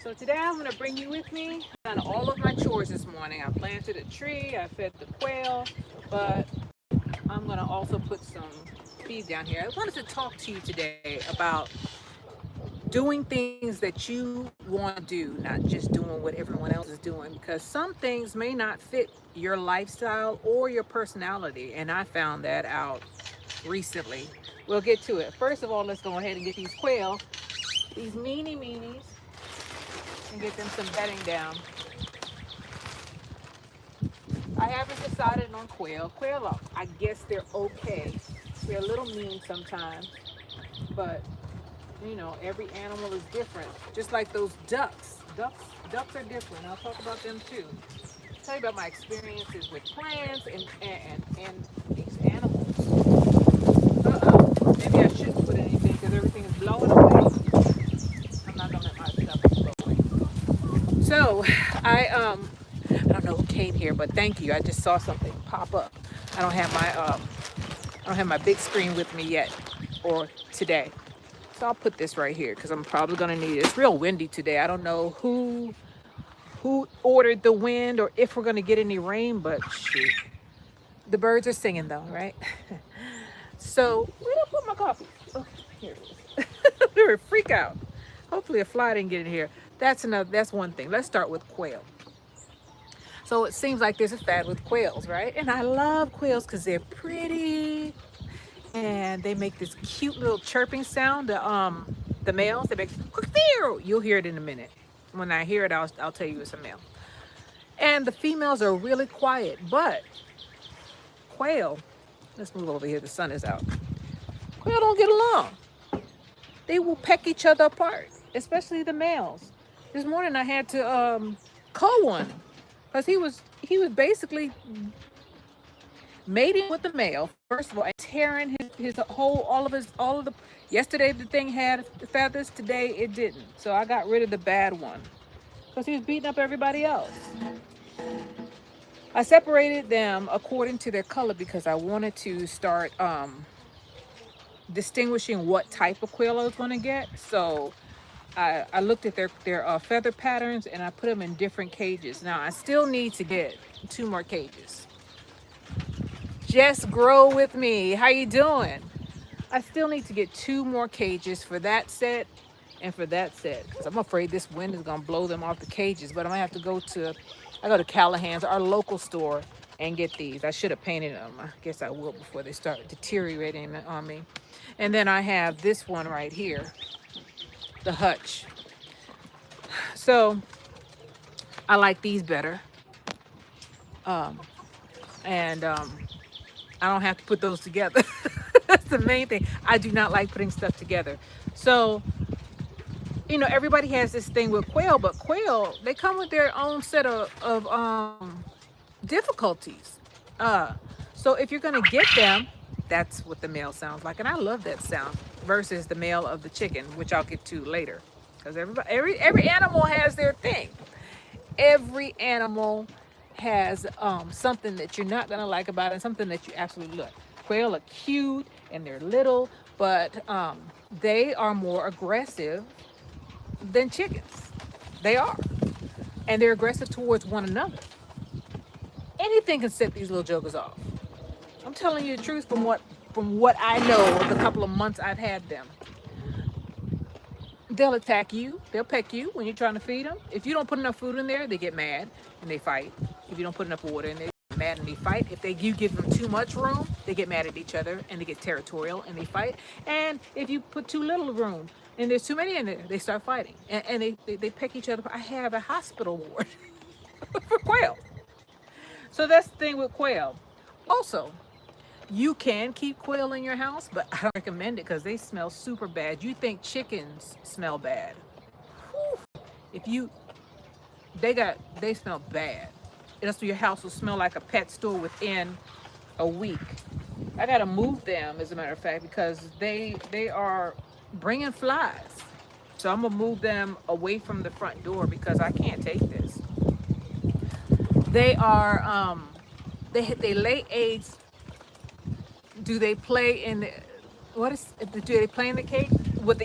So today I'm going to bring you with me. I've done all of my chores this morning. I planted a tree, I fed the quail, but I'm going to also put some feed down here. I wanted to talk to you today about doing things that you want to do, not just doing what everyone else is doing, because some things may not fit your lifestyle or your personality, and I found that out recently. We'll get to it. First of all, let's go ahead and get these quail, these meanies, and get them some bedding down. I haven't decided on quail. Quail, I guess they're okay. They're a little mean sometimes, but every animal is different. Just like those ducks. Ducks are different. I'll talk about them too. I'll tell you about my experiences with plants and these animals. Maybe I shouldn't put anything because everything is blowing away. I'm not gonna let my stuff blow away. So I don't know who came here, but thank you. I just saw something pop up. I don't have my I don't have my big screen with me yet or today. So I'll put this right here because I'm probably gonna need it. It's real windy today. I don't know who ordered the wind or if we're gonna get any rain, but shoot. The birds are singing though, right? So where did I put my coffee? Oh, here it is. We were freak out. Hopefully a fly didn't get in here. That's one thing. Let's start with quail. So it seems like there's a fad with quails, right? And I love quails because they're pretty and they make this cute little chirping sound. The males, they make you'll hear it in a minute. When I hear it, I'll tell you it's a male. And the females are really quiet, but quail, let's move over here, the sun is out. Quail don't get along. They will peck each other apart, especially the males. This morning I had to call one because he was basically mating with the male first of all and tearing his whole all of the. Yesterday the thing had feathers, today it didn't, so I got rid of the bad one because he was beating up everybody else. I separated them according to their color because I wanted to start distinguishing what type of quail I was going to get. So I looked at their feather patterns and I put them in different cages. Now I still need to get 2 more cages. Just grow with me. How you doing? I still need to get 2 more cages for that set and for that set because I'm afraid this wind is gonna blow them off the cages. But I'm gonna have to I go to Callahan's, our local store, and get these. I should have painted them. I guess I will before they start deteriorating on me. And then I have this one right here, the hutch. So I like these better. Um, and I don't have to put those together. That's the main thing. I do not like putting stuff together. So, everybody has this thing with quail, but quail, they come with their own set of difficulties. Uh, so if you're gonna get them, that's what the male sounds like, and I love that sound versus the male of the chicken, which I'll get to later, because every animal has their thing. Every animal has something that you're not gonna like about it, and something that you absolutely love. Quail are cute and they're little, but they are more aggressive than chickens. They are, and they're aggressive towards one another. Anything can set these little jokers off. I'm telling you the truth from what I know the couple of months I've had them. They'll attack you. They'll peck you when you're trying to feed them. If you don't put enough food in there, they get mad and they fight. If you don't put enough water in there, they get mad and they fight. If you give them too much room, they get mad at each other and they get territorial and they fight. And if you put too little room and there's too many in there, they start fighting and they peck each other. I have a hospital ward for quail. So that's the thing with quail. Also, you can keep quail in your house, but I don't recommend it because they smell super bad. You think chickens smell bad? Whew. If you, they smell bad. So your house will smell like a pet store within a week. I gotta move them, as a matter of fact, because they are bringing flies. So I'm gonna move them away from the front door because I can't take this. They are they lay eggs. Do they play in the, do they play in the cage?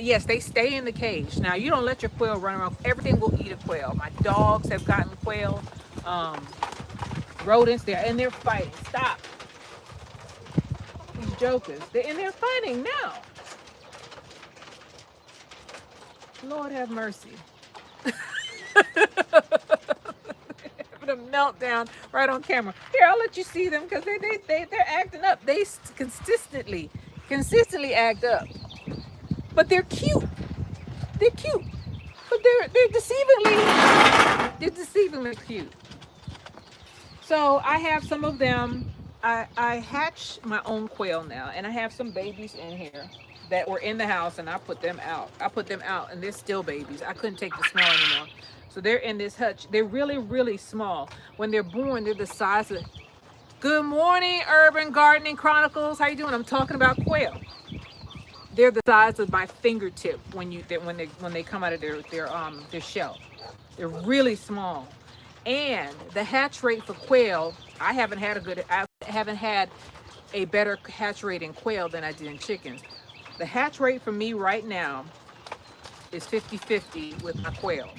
Yes, they stay in the cage. Now you don't let your quail run around. Everything will eat a quail. My dogs have gotten quail. Um, Rodents, they're fighting. Stop these jokers. They're in there fighting now. Lord have mercy. Having a meltdown right on camera. Here, I'll let you see them because they're acting up. They consistently act up. But they're cute. They're cute. But they're deceivingly cute. So I have some of them. I hatch my own quail now, and I have some babies in here that were in the house, and I put them out. And they're still babies. I couldn't take the smell anymore. So they're in this hutch. They're really, really small. When they're born, they're the size of. Good morning, Urban Gardening Chronicles. How you doing? I'm talking about quail. They're the size of my fingertip when they come out of their shell. They're really small. And the hatch rate for quail, I haven't had a better hatch rate in quail than I did in chickens. The hatch rate for me right now is 50-50 with my quail.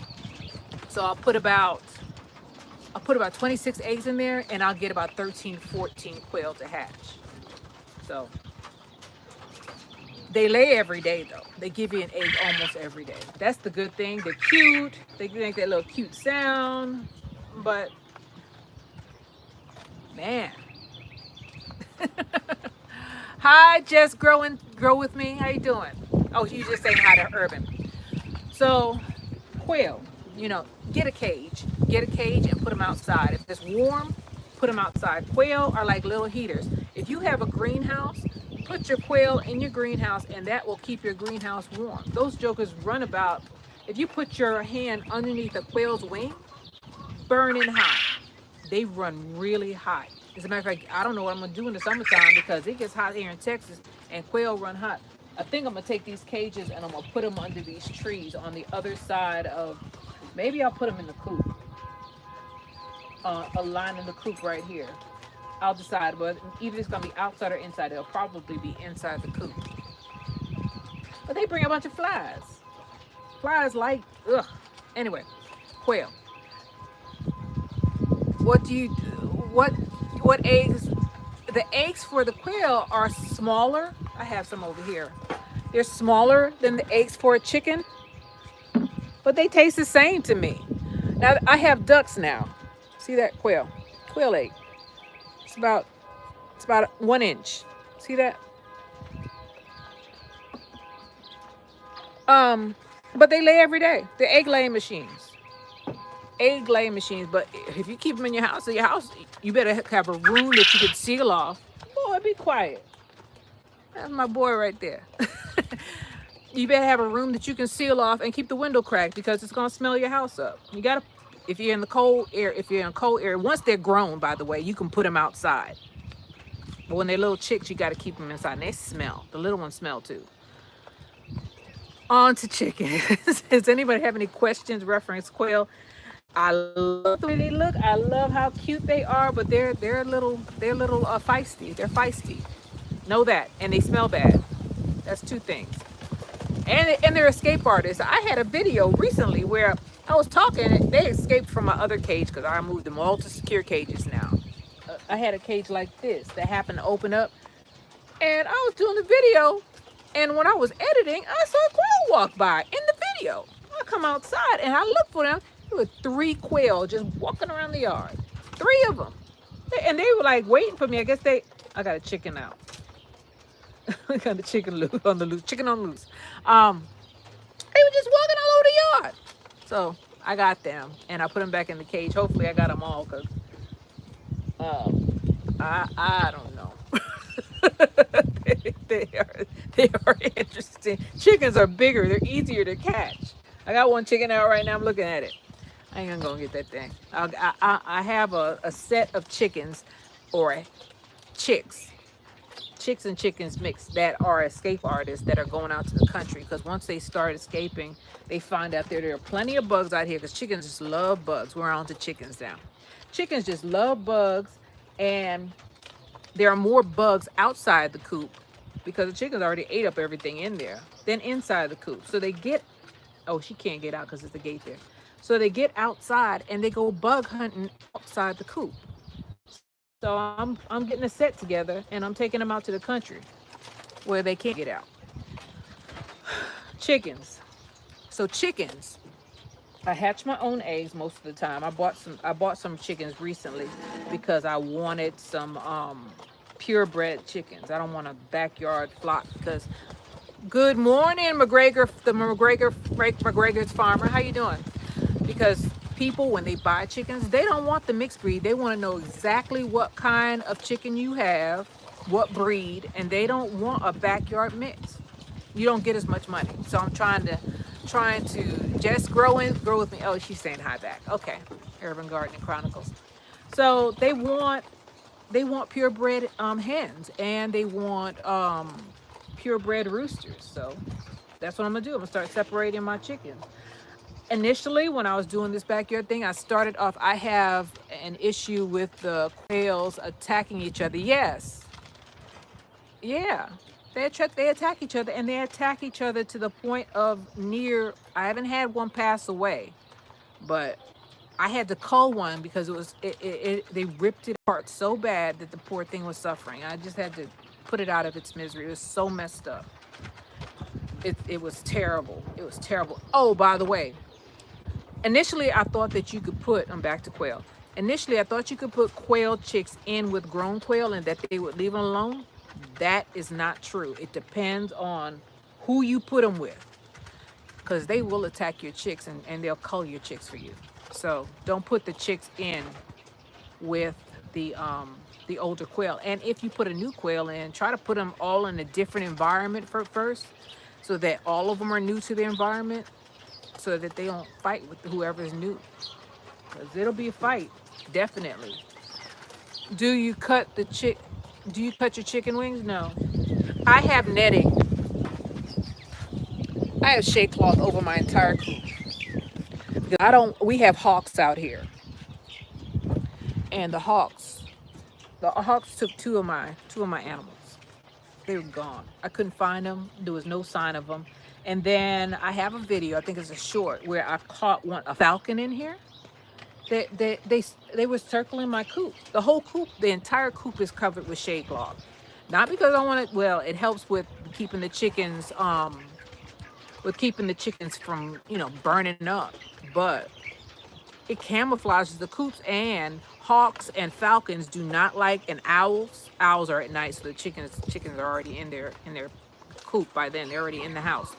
So I'll put about 26 eggs in there, and I'll get about 13, 14 quail to hatch. So they lay every day though. They give you an egg almost every day. That's the good thing. They're cute. They make that little cute sound. But man. Hi, Just Grow with me. How you doing? Oh, you just saying hi to Urban. So quail, get a cage and put them outside. If it's warm, put them outside. Quail are like little heaters. If you have a greenhouse, put your quail in your greenhouse, and that will keep your greenhouse warm. Those jokers run about. If you put your hand underneath a quail's wing, burning hot. They run really hot. As a matter of fact, I don't know what I'm gonna do in the summertime because it gets hot here in Texas and quail run hot. I think I'm gonna take these cages and I'm gonna put them under these trees on the other side of. Maybe I'll put them in the coop. A line in the coop right here. I'll decide, but either it's gonna be outside or inside. It'll probably be inside the coop. But they bring a bunch of flies. Flies like ugh. Anyway, quail. What do you do? What eggs? The eggs for the quail are smaller. I have some over here. They're smaller than the eggs for a chicken, but they taste the same to me. Now I have ducks now. See that quail egg? It's about 1 inch. See that? But they lay every day. They're egg laying machines. But if you keep them in your house, you better have a room that you can seal off. Boy, be quiet. That's my boy right there. You better have a room that you can seal off and keep the window cracked because it's gonna smell your house up. You gotta, if you're in a cold area, once they're grown, by the way, you can put them outside. But when they're little chicks, you gotta keep them inside. And they smell. The little ones smell too. On to chickens. Does anybody have any questions reference quail? I love the way they look. I love how cute they are, but they're a little feisty. They're feisty. Know that, and they smell bad. That's two things. And they're escape artists. I had a video recently where I was talking. They escaped from my other cage because I moved them all to secure cages now. I had a cage like this that happened to open up, and I was doing the video, and when I was editing, I saw a quail walk by in the video. I come outside and I look for them. There were 3 quail just walking around the yard. 3 of them. And they were like waiting for me. I guess I got a chicken out. I got a chicken on the loose. Chicken on loose. They were just walking all over the yard. So I got them and I put them back in the cage. Hopefully I got them all because I don't know. they are interesting. Chickens are bigger. They're easier to catch. I got one chicken out right now. I'm looking at it. I ain't gonna get that thing. I have a set of chickens or chicks and chickens mixed that are escape artists that are going out to the country because once they start escaping, they find out there are plenty of bugs out here because chickens just love bugs. We're on to chickens now. Chickens just love bugs, and there are more bugs outside the coop because the chickens already ate up everything in there. Then inside the coop. So they get, oh, she can't get out because there's a gate there. So they get outside and they go bug hunting outside the coop. So I'm getting a set together and I'm taking them out to the country where they can't get out. Chickens. So chickens, I hatch my own eggs most of the time. I bought some chickens recently because I wanted some purebred chickens. I don't want a backyard flock because good morning, McGregor, the McGregor's farmer. How you doing? Because people, when they buy chickens, they don't want the mixed breed. They want to know exactly what kind of chicken you have, what breed, and they don't want a backyard mix. You don't get as much money. So I'm trying to just grow with me. Oh, she's saying hi back. Okay, Urban Gardening Chronicles. So they want purebred hens, and they want purebred roosters. So that's what I'm gonna do. I'm gonna start separating my chickens. Initially, when I was doing this backyard thing, I started off. I have an issue with the quails attacking each other. Yes, yeah, they attack each other, and they attack each other to the point of near. I haven't had one pass away, but I had to cull one because they ripped it apart so bad that the poor thing was suffering. I just had to put it out of its misery. It was so messed up. It was terrible. It was terrible. Oh, by the way, initially I thought that you could put, I'm back to quail. Initially I thought you could put quail chicks in with grown quail and that they would leave them alone. That is not true. It depends on who you put them with, because they will attack your chicks, and they'll cull your chicks for you. So don't put the chicks in with the older quail. And if you put a new quail in, try to put them all in a different environment first, so that all of them are new to the environment, so that they don't fight with whoever's new. Because it'll be a fight, definitely. Do you cut the chick? Do you cut your chicken wings? No. I have netting. I have shade cloth over my entire coop. I don't. We have hawks out here, and the hawks took two of my animals. They were gone. I couldn't find them. There was no sign of them. And then I have a video. I think it's a short where I caught a falcon in here. They were circling my coop. The whole coop, the entire coop is covered with shade cloth. Not because I want it. Well, it helps keeping the chickens from burning up, but it camouflages the coops. And hawks and falcons do not like, and owls are at night, so the chickens are already in their coop by then. They're already in the house.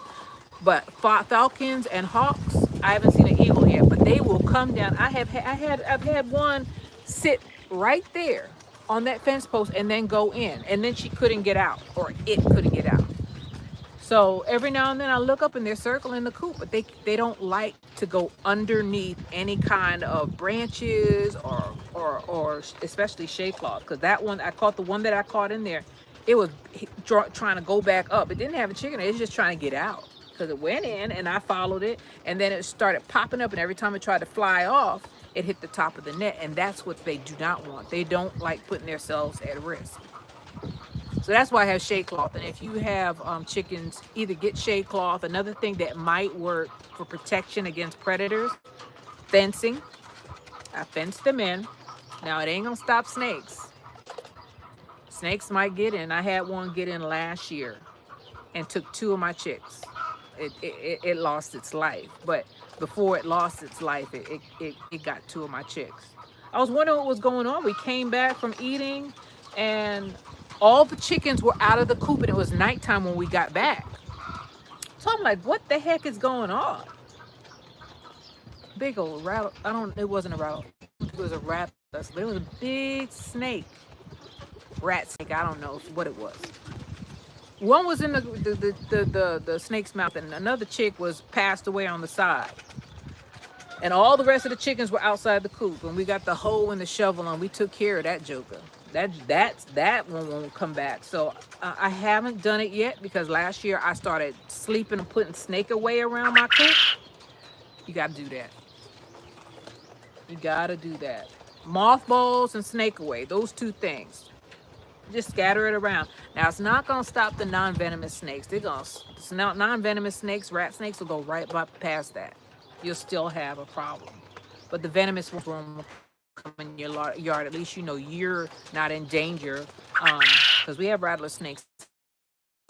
But falcons and hawks, I haven't seen an eagle yet, but they will come down. I've had one sit right there on that fence post and then go in, and then she couldn't get out, or it couldn't get out. So every now and then I look up and they're circling the coop, but they don't like to go underneath any kind of branches or especially shade cloth. Because that one, the one that I caught in there, it was trying to go back up. It didn't have a chicken. It was just trying to get out, because it went in and I followed it, and then it started popping up, and every time it tried to fly off, it hit the top of the net, and that's what they do not want. They don't like putting themselves at risk. So that's why I have shade cloth. And if you have chickens, either get shade cloth. Another thing that might work for protection against predators, fencing. I fenced them in. Now it ain't gonna stop snakes. Snakes might get in. I had one get in last year and took two of my chicks. It lost its life, but before it lost its life, it got two of my chicks. I was wondering what was going on. We came back from eating, and all the chickens were out of the coop, and it was nighttime when we got back. So I'm like, what the heck is going on? Big old rattle. It wasn't a rattle. It was a rat. It was a big snake. Rat snake. I don't know what it was. One was in the snake's mouth, and another chick was passed away on the side. And all the rest of the chickens were outside the coop, and we got the hoe and the shovel, and we took care of that joker. That one won't come back. So I haven't done it yet, because last year I started sleeping and putting snake away around my coop. You got to do that. You got to do that. Mothballs and snake away, those two things. Just scatter it around. Now it's not gonna stop the non-venomous snakes. They're gonna non-venomous snakes, rat snakes will go right past that. You'll still have a problem, but the venomous ones won't come in your yard. At least you know you're not in danger, because we have rattler snakes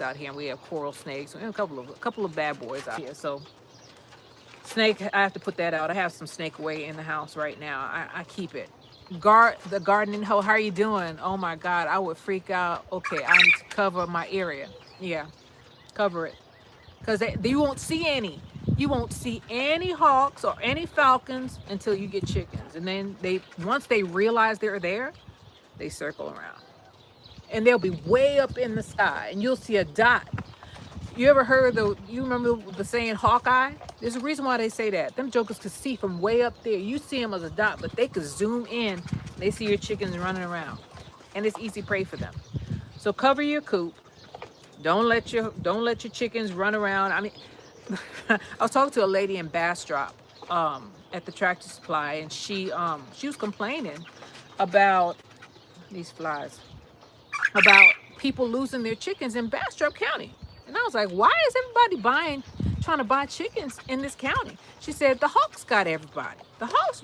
out here, and we have coral snakes, and a couple of bad boys out here. So snake, I have to put that out. I have some snake away in the house right now. I keep it. The gardening hoe, how are you doing? Oh my God, I would freak out. Okay, I need to cover my area. Yeah, cover it. Because you won't see any. You won't see any hawks or any falcons until you get chickens. And then once they realize they're there, they circle around. And they'll be way up in the sky, and you'll see a dot. You ever heard you remember the saying Hawkeye? There's a reason why they say that. Them jokers could see from way up there. You see them as a dot, but they could zoom in. They see your chickens running around. And it's easy prey for them. So cover your coop. Don't let your chickens run around. I mean, I was talking to a lady in Bastrop at the Tractor Supply, and she was complaining about these flies, about people losing their chickens in Bastrop County. And I was like, why is everybody trying to buy chickens in this county? She said the hawks got everybody. The hawks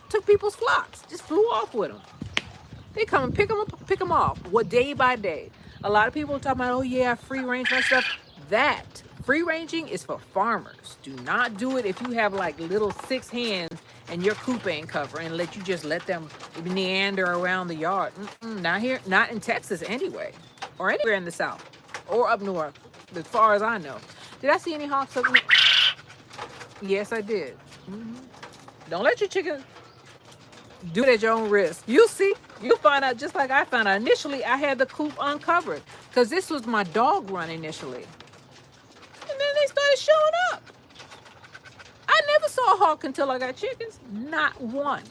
took people's flocks, just flew off with them. They come and pick them up, pick them off. What, day by day? A lot of people talking about, oh yeah, free range and stuff. That free ranging is for farmers. Do not do it if you have like little 6 hens and your coop ain't covered, and let them meander around the yard. Not here, not in Texas anyway, or anywhere in the South or up north, as far as I know. Did I see any hawks up north? Yes, I did. Don't let your chickens do it at your own risk. You'll see. You'll find out just like I found out. Initially, I had the coop uncovered because this was my dog run initially. And then they started showing up. I never saw a hawk until I got chickens. Not one.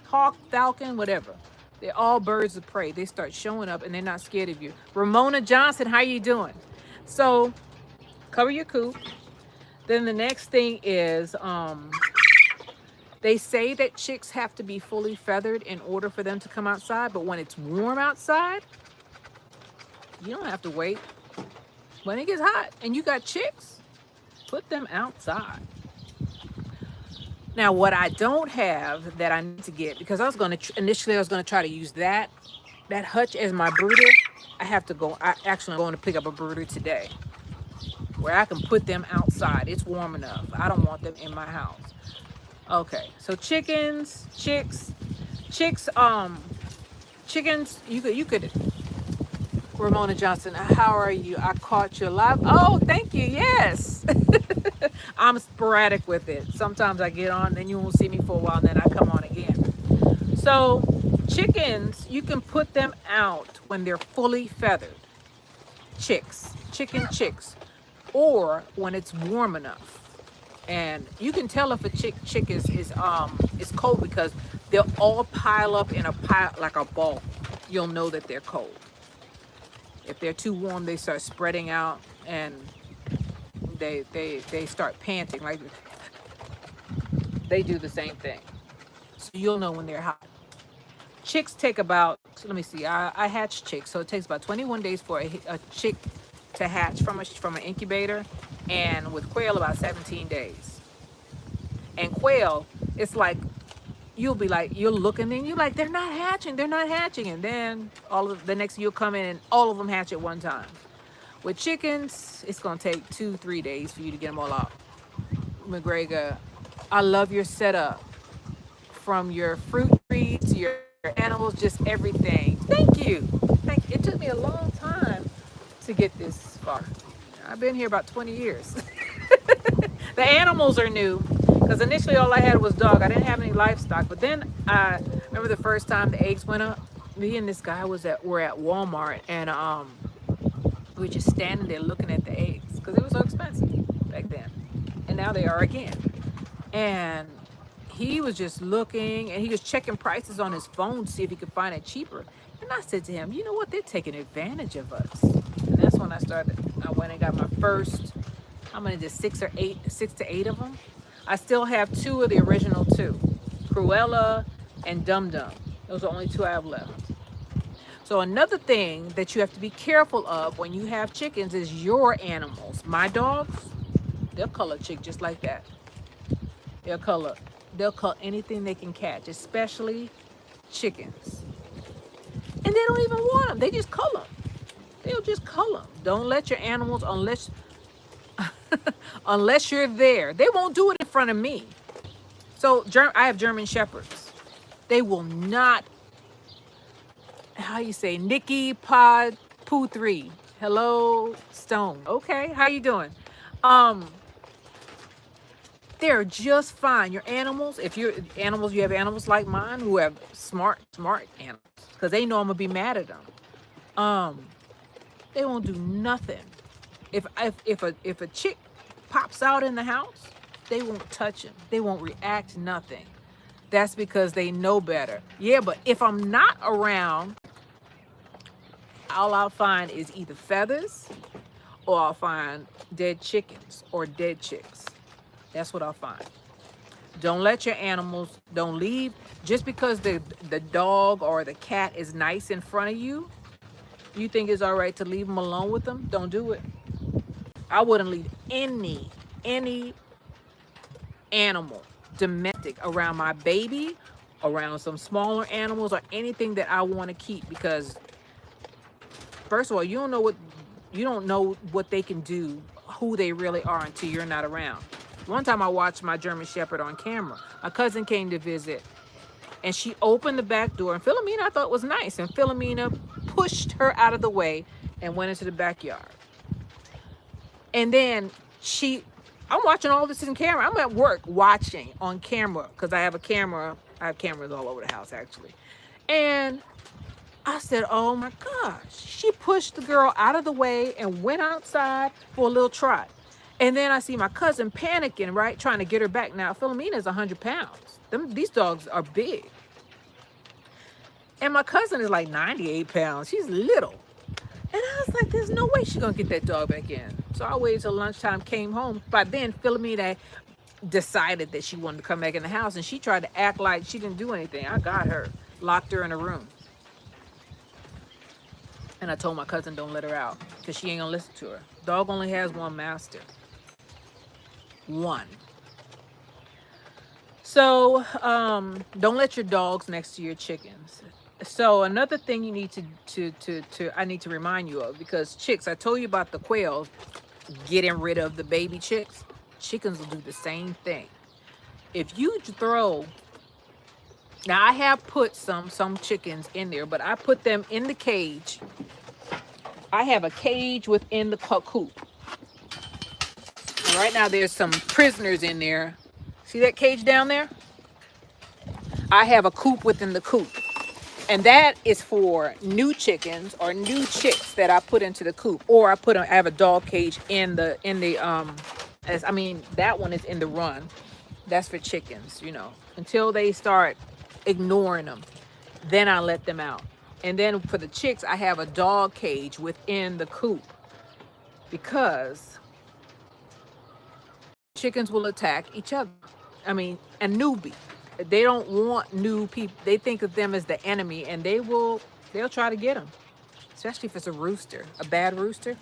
Hawk, falcon, whatever. They're all birds of prey. They start showing up and they're not scared of you. Ramona Johnson, how you doing? So, cover your coop. Then the next thing is, they say that chicks have to be fully feathered in order for them to come outside, but when it's warm outside, you don't have to wait. When it gets hot and you got chicks, put them outside. Now, what I don't have that I need to get, because initially I was going to try to use that hutch as my brooder. I'm going to pick up a brooder today where I can put them outside. It's warm enough. I don't want them in my house. Okay, so chickens, you could, Ramona Johnson, how are you? I caught you live. Oh, thank you, yes. I'm sporadic with it. Sometimes I get on, then you won't see me for a while, and then I come on again. So chickens, you can put them out when they're fully feathered. Chicken chicks, or when it's warm enough. And you can tell if a chick is cold because they'll all pile up in a pile like a ball. You'll know that they're cold. If they're too warm, they start spreading out and they start panting. Like they do the same thing. So you'll know when they're hot. Chicks take about, let me see, I hatch chicks, so it takes about 21 days for a chick to hatch from an incubator. And with quail, about 17 days. And quail, it's like, you'll look and then you're like, they're not hatching. And then the next you'll come in and all of them hatch at one time. With chickens, it's going to take 2-3 days for you to get them all out. McGregor, I love your setup. From your fruit trees to your animals, just everything. Thank you. It took me a long time to get this far. I've been here about 20 years. The animals are new because initially all I had was dog. I didn't have any livestock. But then I remember the first time the eggs went up. Me and this guy were at Walmart, and we were just standing there looking at the eggs because it was so expensive back then, and now they are again. And he was just looking, and he was checking prices on his phone to see if he could find it cheaper. And I said to him, you know what? They're taking advantage of us. And that's when I went and got my first, how many did 6 to 8 of them? I still have 2 of the original 2, Cruella and Dum Dum. Those are the only 2 I have left. So another thing that you have to be careful of when you have chickens is your animals. My dogs, they'll color chick just like that. They'll color, they'll color anything they can catch, especially chickens. And they don't even want them. They just cull them. They'll just cull them. Don't let your animals, unless you're there. They won't do it in front of me. So I have German Shepherds. They will not, how you say, Nikki Pod Poo 3. Hello, Stone. Okay, how you doing? Um, they're just fine. Your animals, if you're animals, you have animals like mine who have smart animals, because they know I'm gonna be mad at them. Um, they won't do nothing. If a chick pops out in the house, they won't touch him. They won't react nothing. That's because they know better. Yeah, but if I'm not around, all I'll find is either feathers or I'll find dead chickens or dead chicks. That's what I'll find. Don't let your animals, don't leave just because the dog or the cat is nice in front of you. You think it's all right to leave them alone with them? Don't do it. I wouldn't leave any animal domestic around my baby, around some smaller animals or anything that I want to keep, because first of all, you don't know what they can do, who they really are until you're not around. One time I watched my German Shepherd on camera. My cousin came to visit and she opened the back door, and Philomena I thought was nice, and Philomena pushed her out of the way and went into the backyard. And then I'm watching all this in camera. I'm at work watching on camera because I have cameras all over the house actually. And I said, oh my gosh, she pushed the girl out of the way and went outside for a little trot. And then I see my cousin panicking, right? Trying to get her back. Now, Philomena's 100 pounds. These dogs are big. And my cousin is like 98 pounds. She's little. And I was like, there's no way she's going to get that dog back in. So I waited till lunchtime, came home. By then, Philomena decided that she wanted to come back in the house. And she tried to act like she didn't do anything. I got her, locked her in a room. And I told my cousin, don't let her out, because she ain't going to listen to her. Dog only has one master. One. So don't let your dogs next to your chickens. So another thing you need I need to remind you of, because chicks, I told you about the quails getting rid of the baby chicks. Chickens will do the same thing. If you throw, now I have put some chickens in there, but I put them in the cage. I have a cage within the coop. And right now there's some prisoners in there. See that cage down there? I have a coop within the coop. And that is for new chickens or new chicks that I put into the coop. Or I have a dog cage that one is in the run. That's for chickens, until they start ignoring them. Then I let them out. And then for the chicks, I have a dog cage within the coop, because chickens will attack each other. A newbie. They don't want new people. They think of them as the enemy, and they'll try to get them, especially if it's a rooster, a bad rooster.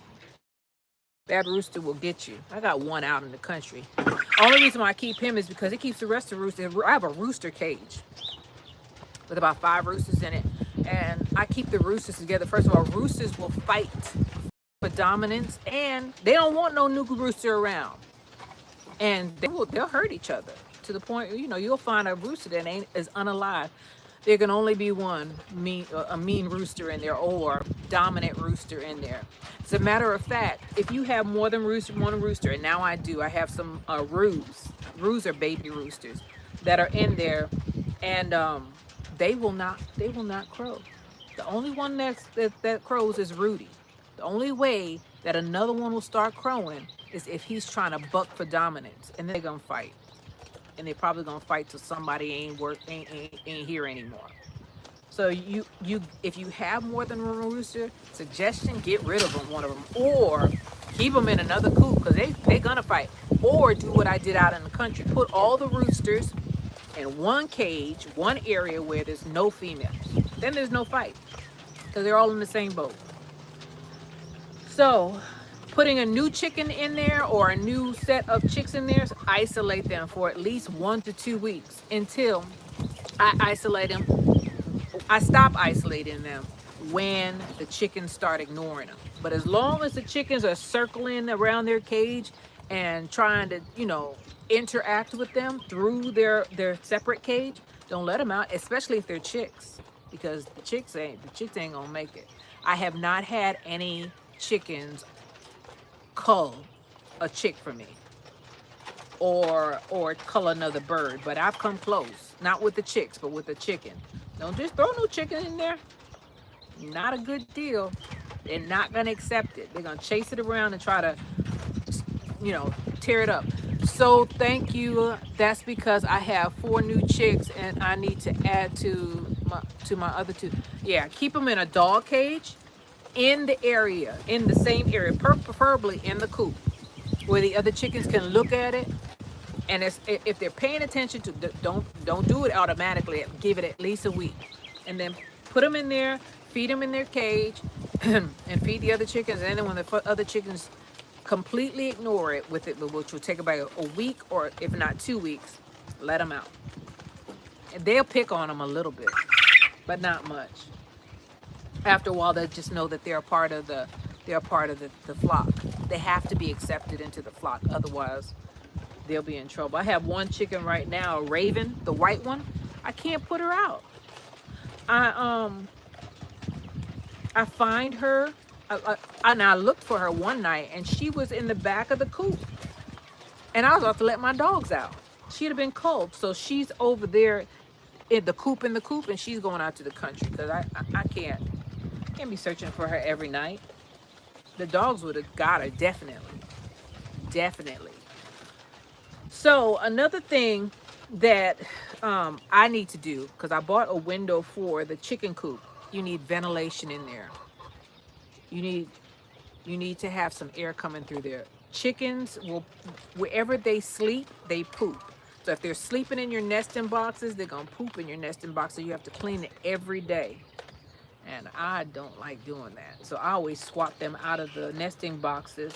Bad rooster will get you. I got one out in the country. Only reason why I keep him is because it keeps the rest of the roosters. I have a rooster cage with about 5 roosters in it, and I keep the roosters together. First of all, roosters will fight for dominance, and they don't want no new rooster around, and they'll hurt each other to the point, you'll find a rooster that is unalive. There can only be a mean rooster in there, or dominant rooster in there. As a matter of fact, if you have more than one rooster, and now I have some roos are baby roosters that are in there, and they will not crow. The only one that crows is Rudy. The only way that another one will start crowing is if he's trying to buck for dominance, and they're gonna fight. And they're probably gonna fight till somebody ain't here anymore. So if you have more than one rooster, suggestion, get rid of one of them, or keep them in another coop, because they're gonna fight. Or do what I did out in the country: put all the roosters in one cage, one area where there's no females. Then there's no fight. because they're all in the same boat. So putting a new chicken in there or a new set of chicks in there, isolate them for at least 1 to 2 weeks until I isolate them. I stop isolating them when the chickens start ignoring them. But as long as the chickens are circling around their cage and trying to, interact with them through their separate cage, don't let them out, especially if they're chicks, because the chicks ain't gonna make it. I have not had any chickens cull a chick for me or cull another bird, but I've come close. Not with the chicks, but with the chicken. Don't just throw no chicken in there. Not a good deal. They're not gonna accept it. They're gonna chase it around and try to, tear it up. So thank you. That's because I have 4 new chicks and I need to add to my other 2. Yeah, keep them in a dog cage in the area, in the same area, preferably in the coop, where the other chickens can look at it. And if they're paying attention to, don't do it automatically. Give it at least a week, and then put them in there, feed them in their cage, and feed the other chickens. And then when the other chickens completely ignore it, which will take about a week or if not 2 weeks, let them out. And they'll pick on them a little bit, but not much. After a while, they'll just know that they're a part of the flock. They have to be accepted into the flock, otherwise they'll be in trouble. I have 1 chicken right now, a raven, the white one. I can't put her out. I find her, I looked for her one night, and she was in the back of the coop, and I was about to let my dogs out. She'd have been cold, so she's over there in the coop, and she's going out to the country because I can't be searching for her every night. The dogs would have got her definitely. So another thing that I need to do, because I bought a window for the chicken coop, you need ventilation in there. You need to have some air coming through there. Chickens will, wherever they sleep, they poop. So if they're sleeping in your nesting boxes, they're gonna poop in your nesting box. So you have to clean it every day. And I don't like doing that. So I always swap them out of the nesting boxes.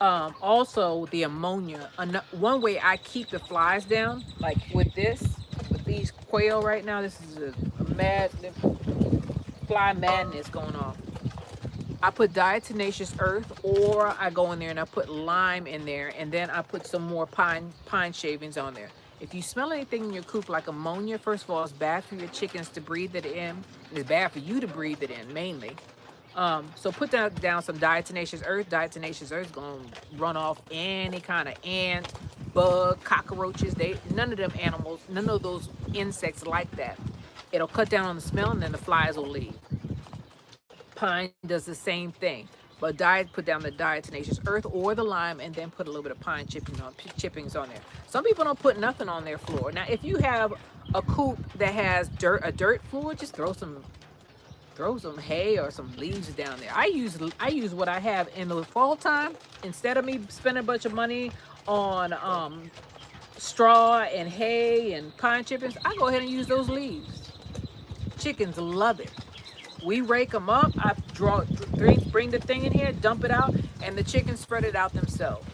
Also, the ammonia. One way I keep the flies down, like with these quail right now, this is a mad fly madness going on. I put diatomaceous earth, or I go in there and I put lime in there, and then I put some more pine shavings on there. If you smell anything in your coop like ammonia, first of all, it's bad for your chickens to breathe it in. It's bad for you to breathe it in, mainly. So put down some diatomaceous earth. Diatomaceous earth is going to run off any kind of ant, bug, cockroaches. None of them animals, none of those insects like that. It'll cut down on the smell, and then the flies will leave. Pine does the same thing, but put down the diatomaceous earth or the lime, and then put a little bit of pine chippings on there. Some people don't put nothing on their floor. Now, if you have a coop that has a dirt floor, just throw some hay or some leaves down there. I use what I have in the fall time. Instead of me spending a bunch of money on straw and hay and pine chippings, I go ahead and use those leaves. Chickens love it. We rake them up. I bring the thing in here, dump it out, and the chickens spread it out themselves.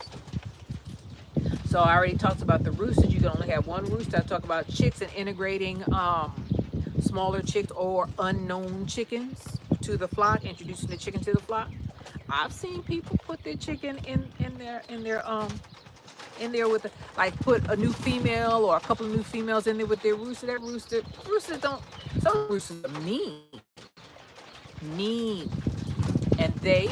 So I already talked about the roosters. You can only have 1 rooster. I talk about chicks and integrating smaller chicks or unknown chickens to the flock, introducing the chicken to the flock. I've seen people put their chicken in there with put a new female or a couple of new females in there with their rooster. Roosters some roosters are mean, and they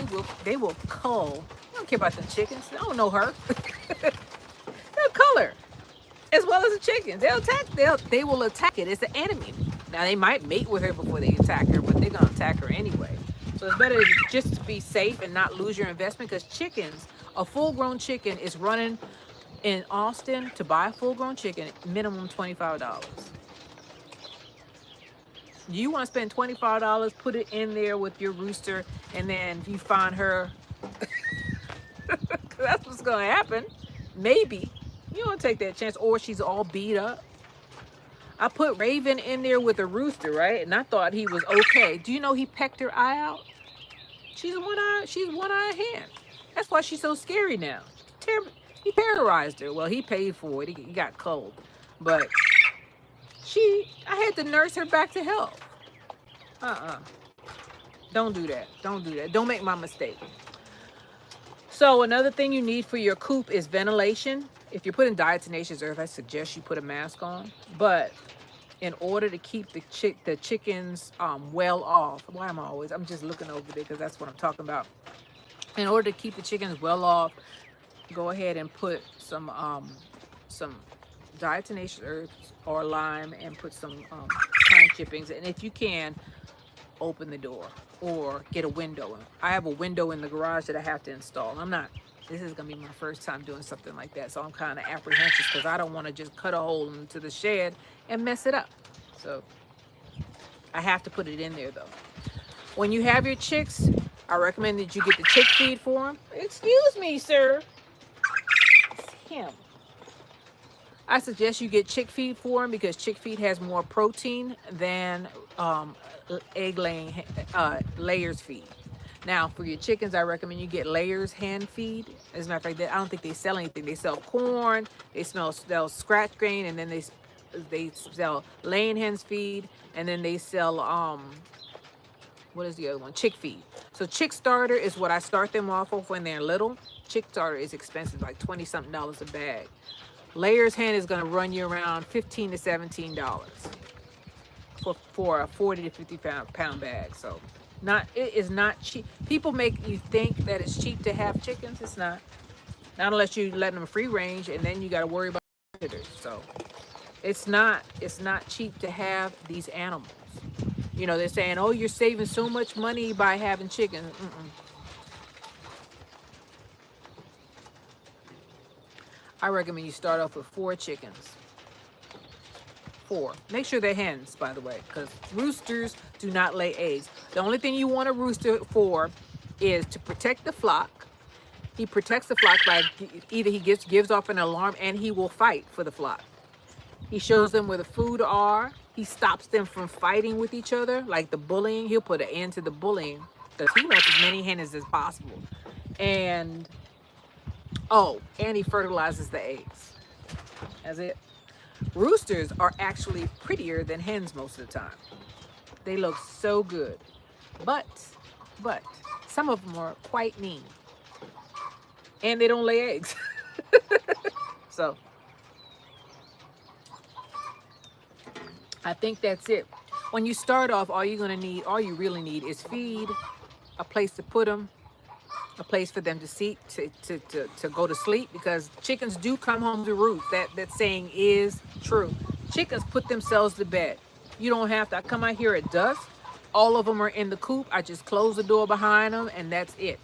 will cull. I don't care about the chickens. I don't know her. They'll cull her as well as the chickens. They will attack it. It's the enemy. Now they might mate with her before they attack her, but they're gonna attack her anyway. So it's better just to be safe and not lose your investment, because a full-grown chicken is running in Austin. To buy a full-grown chicken, minimum $25. You want to spend $25, put it in there with your rooster, and then you find her. That's what's gonna happen. Maybe you don't take that chance, or she's all beat up. I put Raven in there with a rooster, right? And I thought he was okay. Do you know he pecked her eye out? She's one eye hen. That's why she's so scary now. He terrorized her. Well, he paid for it. He got cold. But I had to nurse her back to health. Uh-uh. Don't do that. Don't do that. Don't make my mistake. So another thing you need for your coop is ventilation. If you're putting diatomaceous earth, I suggest you put a mask on. But in order to keep the chickens well off, I'm just looking over there because that's what I'm talking about. In order to keep the chickens well off, go ahead and put some diatomaceous earth or lime and put some pine chippings. And if you can, open the door or get a window. I have a window in the garage that I have to install. This is gonna be my first time doing something like that, so I'm kind of apprehensive because I don't want to just cut a hole into the shed and mess it up. So I have to put it in there though. When you have your chicks, I recommend that you get the chick feed for them. Excuse me, sir. It's him. I suggest you get chick feed for them because chick feed has more protein than egg laying layers feed. Now for your chickens, I recommend you get layers hen feed. As a matter of fact, I don't think they sell anything. They sell corn, they sell scratch grain, and then they sell laying hens feed, and then they sell what is the other one? Chick feed. So chick starter is what I start them off of when they're little. Chick starter is expensive, like $20-something a bag. Layers hen is going to run you around $15 to $17 for a 40 to 50 pound bag. So it is not cheap. People make you think that it's cheap to have chickens. It's not. Not unless you let them free range, and then you got to worry about predators. So it's not cheap to have these animals. You know, they're saying, oh, you're saving so much money by having chickens. I recommend you start off with 4 chickens. 4. Make sure they're hens, by the way, because roosters do not lay eggs. The only thing you want a rooster for is to protect the flock. He protects the flock by either he gives off an alarm, and he will fight for the flock. He shows them where the food are. He stops them from fighting with each other, like the bullying. He'll put an end to the bullying because he wants as many hens as possible. And he fertilizes the eggs. That's it. Roosters are actually prettier than hens most of the time. They look so good. But some of them are quite mean. And they don't lay eggs. So I think that's it. When you start off, all you really need is feed, a place to put them, a place for them to go to sleep, because chickens do come home to roost. That saying is true. Chickens put themselves to bed. You don't have to. I come out here at dusk. All of them are in the coop. I just close the door behind them, and that's it.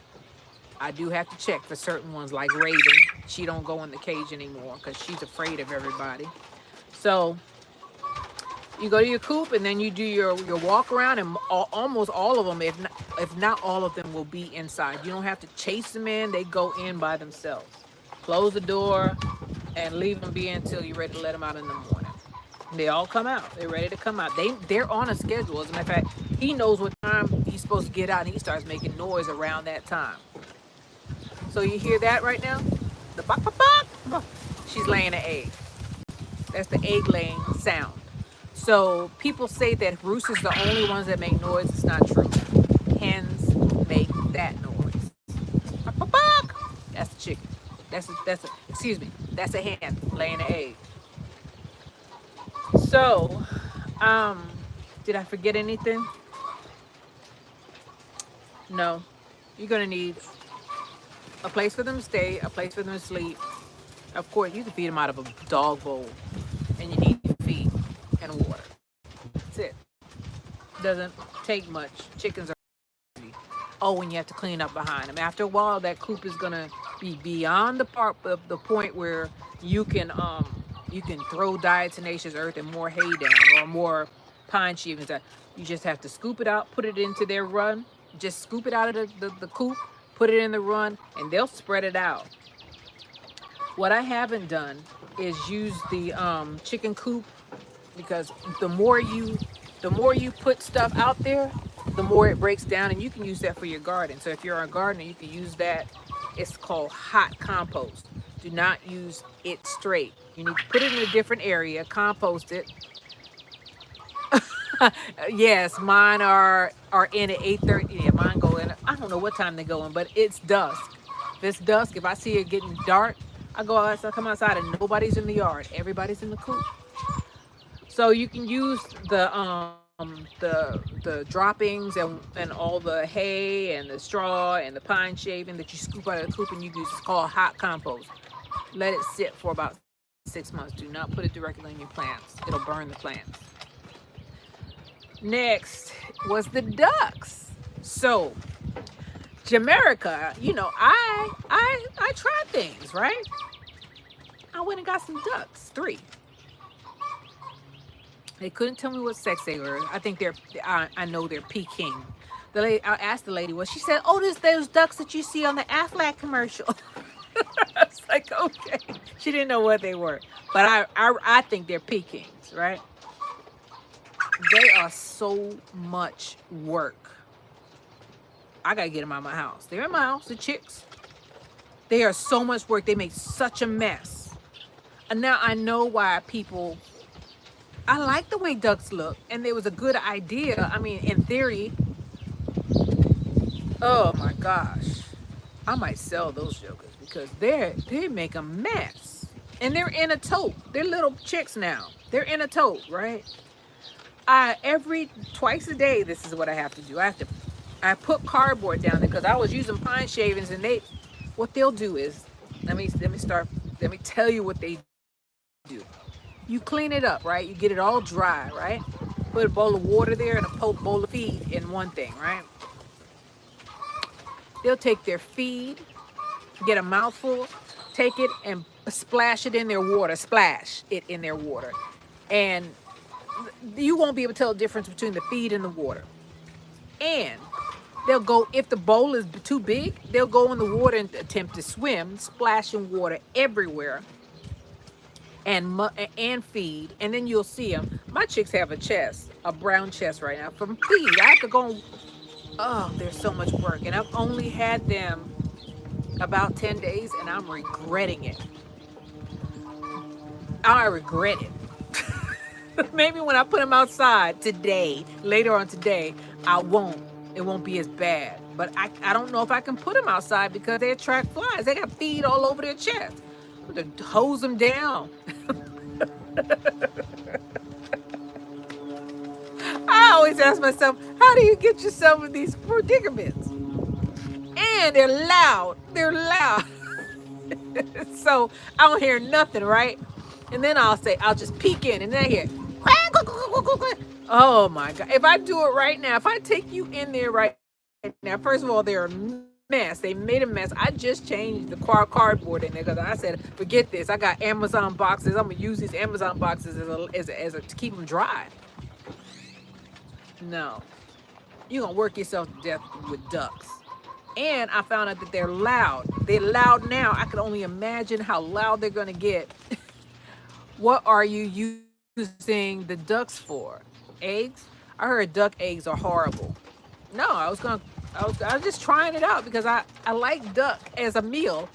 I do have to check for certain ones, like Raven. She don't go in the cage anymore because she's afraid of everybody. So you go to your coop, and then you do your walk around, and almost all of them, if not all of them, will be inside. You don't have to chase them in. They go in by themselves. Close the door and leave them be until you're ready to let them out in the morning. They all come out. They're ready to come out. They're on a schedule. As a matter of fact, he knows what time he's supposed to get out, and he starts making noise around that time. So you hear that right now? The bok, bok, bok. She's laying an egg. That's the egg laying sound. So people say that roosters are the only ones that make noise. It's not true. Hens make that noise. Bok, bok, bok. That's a chicken. That's a hen laying an egg. So, did I forget anything? No. You're gonna need a place for them to stay, a place for them to sleep. Of course, you can feed them out of a dog bowl, and you need feed and water. That's it. Doesn't take much. Chickens are easy. Oh, when you have to clean up behind them. After a while, that coop is gonna be beyond the point where you can throw diatomaceous earth and more hay down, or more pine shavings. You just have to scoop it out, put it into their run. Just scoop it out of the coop, put it in the run, and they'll spread it out. What I haven't done is use the chicken coop because the more you the more you put stuff out there, the more it breaks down, and you can use that for your garden. So if you're a gardener, you can use that. It's called hot compost. Do not use it straight. You need to put it in a different area, compost it. Yes, mine are in at 8:30. Yeah, mine go in. I don't know what time they go in, but it's dusk. If it's dusk, if I see it getting dark, I go outside, I come outside, and nobody's in the yard. Everybody's in the coop. So you can use the droppings and all the hay and the straw and the pine shaving that you scoop out of the coop and you use. It's called hot compost. Let it sit for about 6 months. Do not put it directly on your plants. It'll burn the plants. Next was the ducks. So Jamaica, I tried things, right? I went and got some ducks, 3. They couldn't tell me what sex they were. I think I know they're Peking. I asked the lady what she said. Oh, there's those ducks that you see on the Aflac commercial. I was like, okay. She didn't know what they were, but I think they're Pekings, right? They are so much work. I gotta get them out of my house. They're in my house, the chicks. They are so much work. They make such a mess. And now I know why people. I like the way ducks look, and there was a good idea. I mean, in theory. Oh my gosh, I might sell those jokers because they make a mess, and they're in a tote. They're little chicks now. They're in a tote, right? Every twice a day, this is what I have to do. I put cardboard down there because I was using pine shavings, and what they'll do is, let me tell you what they do. You clean it up, right? You get it all dry, right? Put a bowl of water there and a bowl of feed in one thing, right? They'll take their feed, get a mouthful, take it and splash it in their water, splash it in their water. And you won't be able to tell the difference between the feed and the water. And they'll go, if the bowl is too big, they'll go in the water and attempt to swim, splashing water everywhere and feed. And then you'll see them. My chicks have a brown chest right now from feed. I have to go, oh, there's so much work. And I've only had them about 10 days and I'm regretting it. I regret it. Maybe when I put them outside today, later on today, it won't be as bad. But I don't know if I can put them outside because they attract flies. They got feed all over their chest. I'm going to hose them down. I always ask myself, how do you get yourself in these predicaments? And they're loud. They're loud. So I don't hear nothing, right? And then I'll just peek in and then I hear, oh my God. If I do it right now, if I take you in there right now, first of all, they're a mess. They made a mess. I just changed the cardboard in there because I said, forget this. I got Amazon boxes. I'm going to use these Amazon boxes to keep them dry. No. You're going to work yourself to death with ducks. And I found out that they're loud. They're loud now. I can only imagine how loud they're going to get. What are you using the ducks for? Eggs? I heard duck eggs are horrible. No, I was just trying it out because I like duck as a meal.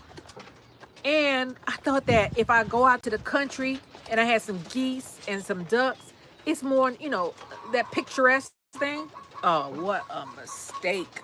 And I thought that if I go out to the country and I had some geese and some ducks, it's more, that picturesque thing. Oh, what a mistake.